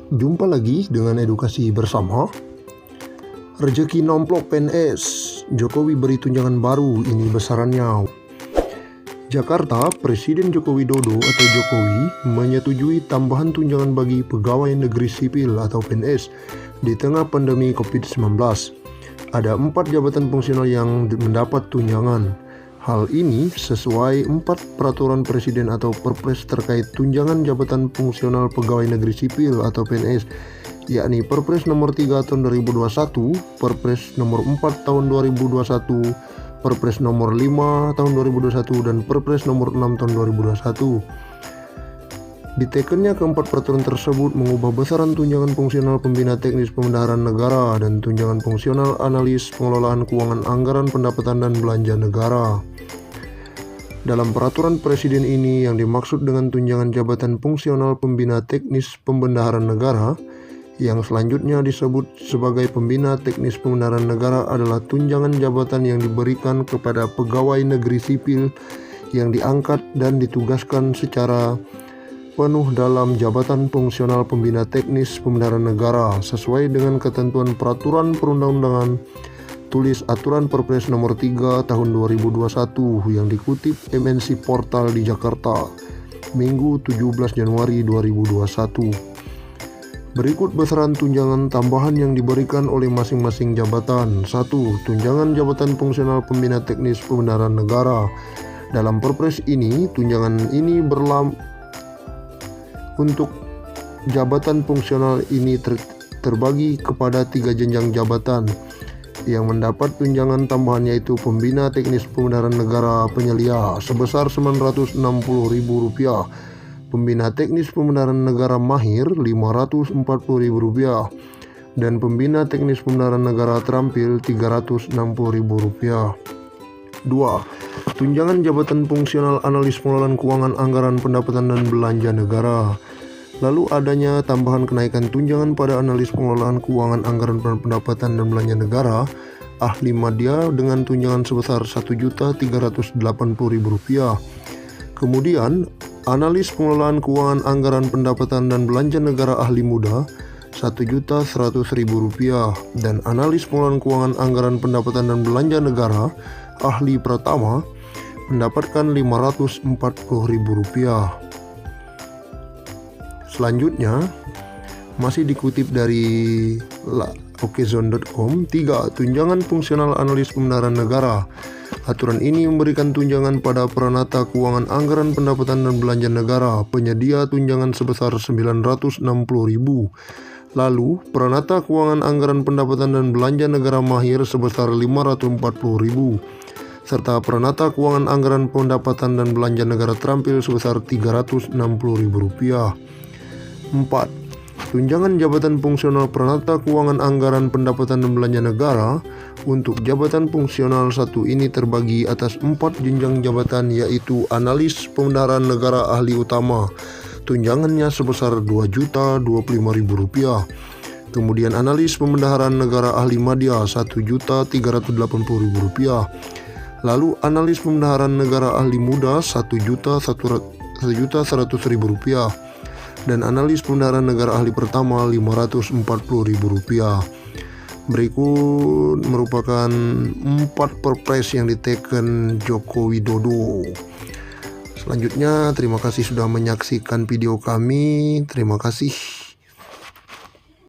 Jumpa lagi dengan edukasi bersama. Rezeki nomplok PNS, Jokowi beri tunjangan baru, ini besarannya. Jakarta, Presiden Joko Widodo atau Jokowi menyetujui tambahan tunjangan bagi pegawai negeri sipil atau PNS di tengah pandemi COVID-19. Ada 4 jabatan fungsional yang mendapat tunjangan. Hal ini sesuai 4 peraturan presiden atau perpres terkait tunjangan jabatan fungsional pegawai negeri sipil atau PNS, yakni Perpres nomor 3 tahun 2021, Perpres nomor 4 tahun 2021, Perpres nomor 5 tahun 2021, dan Perpres nomor 6 tahun 2021. Ditekennya keempat peraturan tersebut mengubah besaran tunjangan fungsional pembina teknis pembendaharaan negara dan tunjangan fungsional analis pengelolaan keuangan anggaran pendapatan dan belanja negara. Dalam peraturan presiden ini yang dimaksud dengan tunjangan jabatan fungsional pembina teknis pembendaharaan negara, yang selanjutnya disebut sebagai pembina teknis pembendaharaan negara, adalah tunjangan jabatan yang diberikan kepada pegawai negeri sipil yang diangkat dan ditugaskan secara penuh dalam jabatan fungsional pembina teknis pembendaharaan negara sesuai dengan ketentuan peraturan perundang-undangan tulis aturan Perpres nomor 3 tahun 2021 yang dikutip MNC Portal di Jakarta Minggu 17 Januari 2021. Berikut besaran tunjangan tambahan yang diberikan oleh masing-masing jabatan. 1. Tunjangan jabatan fungsional pembina teknis pembendaharaan negara. Dalam Perpres ini, tunjangan ini untuk jabatan fungsional ini terbagi kepada 3 jenjang jabatan yang mendapat tunjangan tambahan, yaitu pembina teknis pembendaharaan negara penyelia sebesar Rp960.000, pembina teknis pembendaharaan negara mahir Rp540.000, dan pembina teknis pembendaharaan negara terampil Rp360.000. 2. Tunjangan jabatan fungsional analis pengelolaan keuangan anggaran pendapatan dan belanja negara. Lalu adanya tambahan kenaikan tunjangan pada analis pengelolaan keuangan anggaran pendapatan dan belanja negara ahli madya dengan tunjangan sebesar Rp1.380.000. Kemudian analis pengelolaan keuangan anggaran pendapatan dan belanja negara ahli muda Rp1.100.000, dan analis pengelolaan keuangan anggaran pendapatan dan belanja negara ahli pratama mendapatkan Rp540.000. Selanjutnya, masih dikutip dari okezone.com, 3. Tunjangan fungsional analis pembendaharaan negara. Aturan ini memberikan tunjangan pada peranata keuangan anggaran pendapatan dan belanja negara penyedia tunjangan sebesar Rp960.000. Lalu, peranata keuangan anggaran pendapatan dan belanja negara mahir sebesar Rp540.000, serta peranata keuangan anggaran pendapatan dan belanja negara terampil sebesar Rp360.000. 4. Tunjangan jabatan fungsional peranata keuangan anggaran pendapatan dan belanja negara untuk jabatan fungsional 1 ini terbagi atas 4 jenjang jabatan, yaitu analis pembendaharaan negara ahli utama, tunjangannya sebesar Rp2.025.000. Kemudian analis pembendaharaan negara ahli madya Rp1.380.000. Lalu analis pembendaharaan negara ahli muda Rp1.100.000, dan analis pembendaharaan negara ahli pertama Rp540.000. Berikut merupakan 4 perpres yang diteken Joko Widodo. Selanjutnya, terima kasih sudah menyaksikan video kami. Terima kasih.